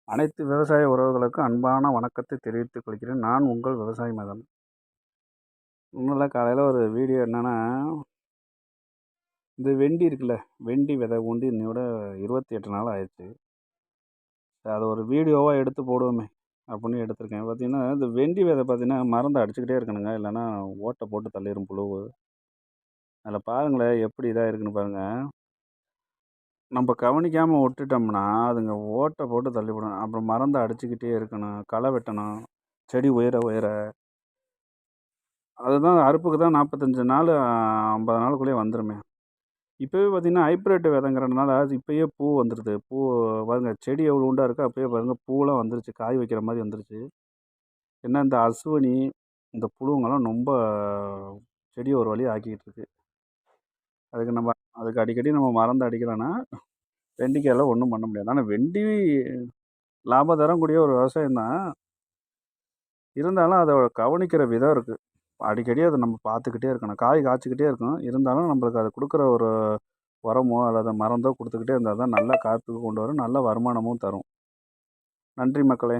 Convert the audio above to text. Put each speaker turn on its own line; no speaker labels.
அனைத்து விவசாய உறவுகளுக்கும் அன்பான வணக்கத்தை தெரிவித்துக் கொள்கிறேன். நான் உங்கள் விவசாயி மதன். ஒன்றும் இல்லை, காலையில் ஒரு வீடியோ என்னென்னா, இந்த வெண்டி இருக்குல்ல, வெண்டி விதை ஊண்டி இன்னையோட 28 நாள் ஆயிடுச்சு. அதை ஒரு வீடியோவாக எடுத்து போடுவோமே அப்படின்னு எடுத்திருக்கேன். பார்த்தீங்கன்னா, இந்த வெண்டி விதை பார்த்தீங்கன்னா மருந்து அடிச்சுக்கிட்டே இருக்கணுங்க, இல்லைன்னா ஓட்டை போட்டு தள்ளிடும் புழுவு. அதில் பாருங்களேன் எப்படி இதாக இருக்குன்னு பாருங்கள். நம்ம கவனிக்காமல் விட்டுட்டோம்னா அதுங்க ஓட்டை போட்டு தள்ளிவிடும். அப்புறம் மருந்தை அடிச்சுக்கிட்டே இருக்கணும், களை வெட்டணும், செடி உயர உயர. அதுதான் அறுப்புக்கு தான் 45 நாள் 50 நாளுக்குள்ளேயே வந்துருமே. இப்போவே பார்த்தீங்கன்னா ஹைப்ரிட் விதைங்கிறதுனால அது இப்போயே பூ வந்துடுது. பூ பாருங்க, செடி எவ்வளோ உண்டா இருக்கோ அப்போயே பாருங்கள் பூவெலாம் வந்துருச்சு, காய் வைக்கிற மாதிரி வந்துருச்சு. ஏன்னா இந்த அசுவனி, இந்த புழுங்கெல்லாம் ரொம்ப செடியை ஒரு வழி ஆக்கிக்கிட்டு இருக்கு. அதுக்கு அடிக்கடி நம்ம மருந்து அடிக்கலைன்னா வெண்டிக்காயெல்லாம் ஒன்றும் பண்ண முடியாது. ஆனால் வெண்டி லாபம் தரக்கூடிய ஒரு விவசாயம் தான். இருந்தாலும் அதை கவனிக்கிற விதம் இருக்குது. அடிக்கடி அதை நம்ம பார்த்துக்கிட்டே இருக்கணும். காய் காய்ச்சிக்கிட்டே இருக்கும். இருந்தாலும் நம்மளுக்கு அது கொடுக்குற ஒரு உரமோ அல்லது மருந்தோ கொடுத்துக்கிட்டே இருந்தால் தான் நல்ல காய்ப்புக்கு கொண்டு வரும், நல்ல வருமானமும் தரும். நன்றி மக்களே.